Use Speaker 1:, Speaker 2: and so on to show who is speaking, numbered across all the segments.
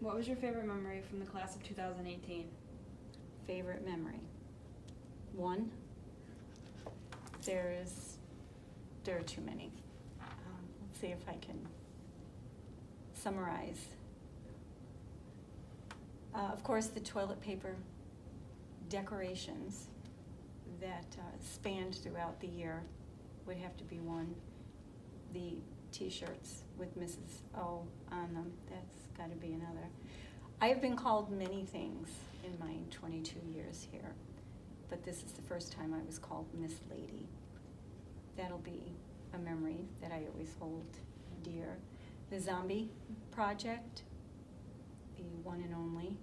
Speaker 1: What was your favorite memory from the class of 2018?
Speaker 2: Favorite memory? One? There are too many. Let's see if I can summarize. Of course, the toilet paper decorations that spanned throughout the year would have to be one. The t-shirts with Mrs. O on them, that's got to be another. I have been called many things in my 22 years here, but this is the first time I was called Miss Lady. That'll be a memory that I always hold dear. The Zombie Project, the one and only.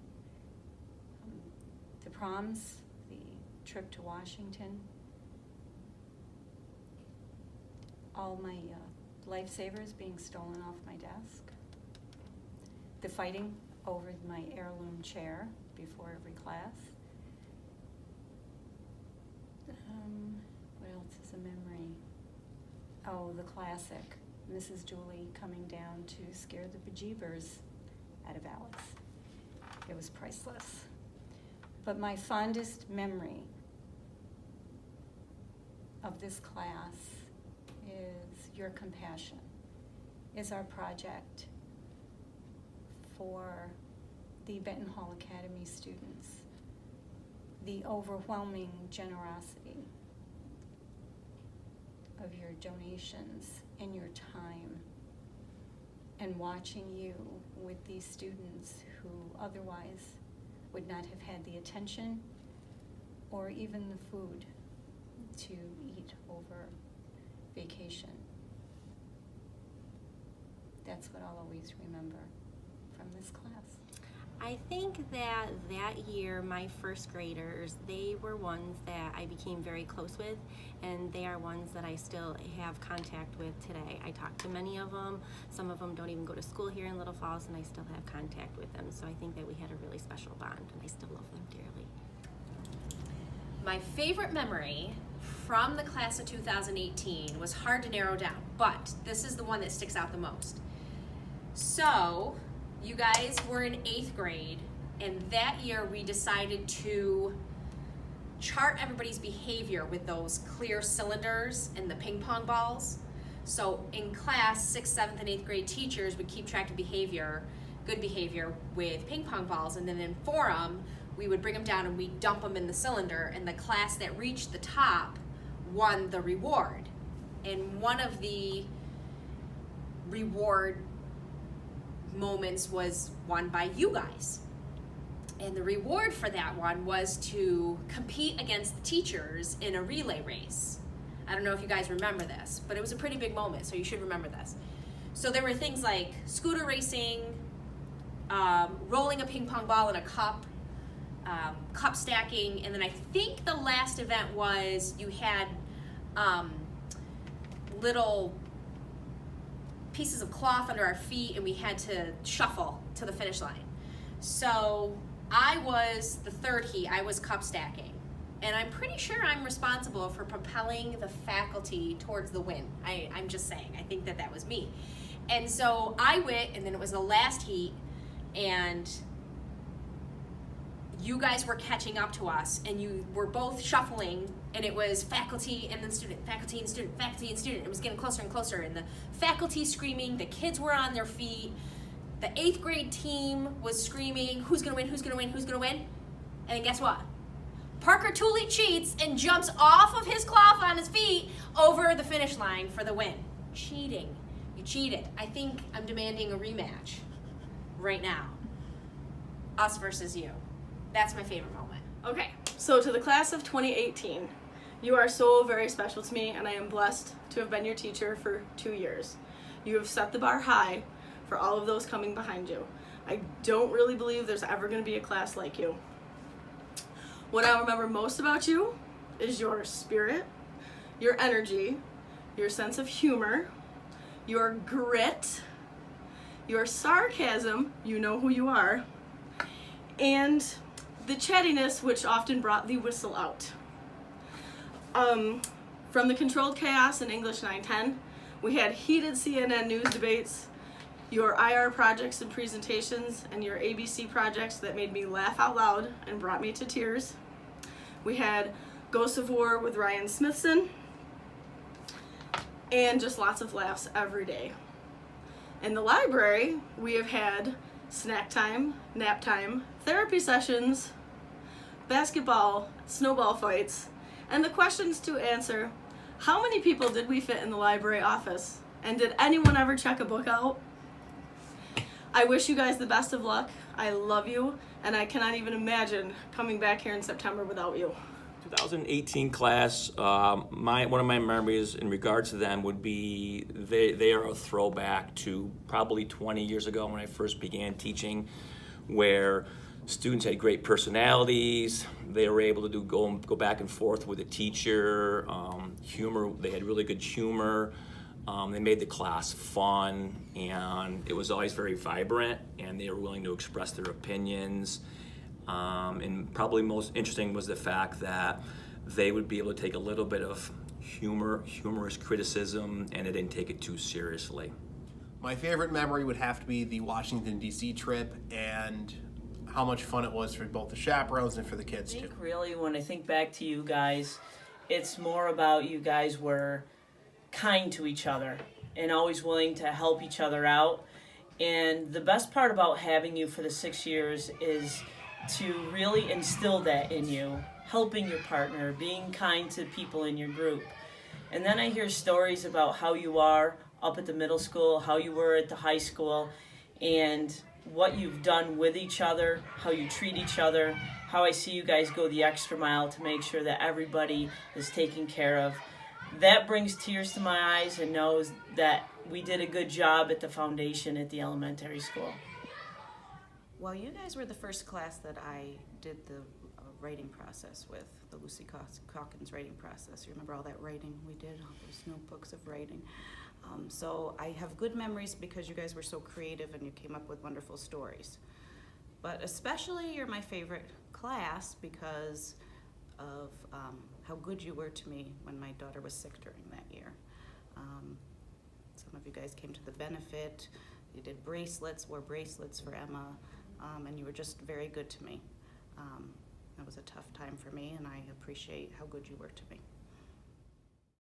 Speaker 2: The proms, the trip to Washington. All my lifesavers being stolen off my desk. The fighting over my heirloom chair before every class. What else is a memory? Oh, the classic, Mrs. Dooley coming down to scare the bejeebers out of Alex. It was priceless. But my fondest memory of this class is your compassion, is our project for the Benton Hall Academy students. The overwhelming generosity of your donations and your time, and watching you with these students who otherwise would not have had the attention or even the food to eat over vacation. That's what I'll always remember from this class.
Speaker 3: I think that year, my first graders, they were ones that I became very close with, and they are ones that I still have contact with today. I talk to many of them. Some of them don't even go to school here in Little Falls, and I still have contact with them. So I think that we had a really special bond, and I still love them dearly.
Speaker 4: My favorite memory from the class of 2018 was hard to narrow down, but this is the one that sticks out the most. So, you guys were in 8th grade, and that year we decided to chart everybody's behavior with those clear cylinders and the ping pong balls. So in class, 6th, 7th, and 8th grade teachers would keep track of behavior, good behavior, with ping pong balls, and then in forum, we would bring them down and we'd dump them in the cylinder, and the class that reached the top won the reward. And one of the reward moments was won by you guys. And the reward for that one was to compete against the teachers in a relay race. I don't know if you guys remember this, but it was a pretty big moment, so you should remember this. So there were things like scooter racing, rolling a ping pong ball in a cup, cup stacking, and then I think the last event was you had little pieces of cloth under our feet, and we had to shuffle to the finish line. So I was the third heat, I was cup stacking. And I'm pretty sure I'm responsible for propelling the faculty towards the win. I'm just saying, I think that was me. And so I went, and then it was the last heat, and you guys were catching up to us, and you were both shuffling, and it was faculty and then student, faculty and student, faculty and student. It was getting closer and closer, and the faculty screaming, the kids were on their feet, the 8th grade team was screaming, who's gonna win, who's gonna win, who's gonna win? And then guess what? Parker Tooley cheats and jumps off of his cloth on his feet over the finish line for the win. Cheating. You cheated. I think I'm demanding a rematch right now. Us versus you. That's my favorite moment.
Speaker 5: Okay, so to the class of 2018, you are so very special to me, and I am blessed to have been your teacher for 2 years. You have set the bar high for all of those coming behind you. I don't really believe there's ever going to be a class like you. What I remember most about you is your spirit, your energy, your sense of humor, your grit, your sarcasm, you know who you are, and the chattiness which often brought the whistle out. From the Controlled Chaos in English 910, we had heated CNN news debates. your IR projects and presentations, and your ABC projects that made me laugh out loud and brought me to tears. We had Ghosts of War with Ryan Smithson, and just lots of laughs every day. In the library, we have had snack time, nap time, therapy sessions, basketball, snowball fights, and the questions to answer: how many people did we fit in the library office? And did anyone ever check a book out? I wish you guys the best of luck. I love you, and I cannot even imagine coming back here in September without you.
Speaker 6: 2018 class, one of my memories in regards to them would be they are a throwback to probably 20 years ago when I first began teaching, where students had great personalities. They were able to go back and forth with the teacher. Humor, they had really good humor. They made the class fun, and it was always very vibrant, and they were willing to express their opinions. And probably most interesting was the fact that they would be able to take a little bit of humorous criticism, and they didn't take it too seriously.
Speaker 7: My favorite memory would have to be the Washington, D.C. trip, and how much fun it was for both the chaperones and for the kids,
Speaker 8: I
Speaker 7: too.
Speaker 8: think really when I think back to you guys, it's more about you guys were kind to each other and always willing to help each other out. And the best part about having you for the 6 years is to really instill that in you, helping your partner, being kind to people in your group. And then I hear stories about how you are up at the middle school, how you were at the high school, and what you've done with each other, how you treat each other, how I see you guys go the extra mile to make sure that everybody is taken care of. That brings tears to my eyes and knows that we did a good job at the foundation at the elementary school.
Speaker 9: Well, you guys were the first class that I did the writing process with, the Lucy Calkins writing process. You remember all that writing we did, all those notebooks of writing. So I have good memories because you guys were so creative and you came up with wonderful stories. But especially you're my favorite class because of how good you were to me when my daughter was sick during that year. Some of you guys came to the benefit. You did bracelets, wore bracelets for Emma. And you were just very good to me. That was a tough time for me, and I appreciate how good you were to me.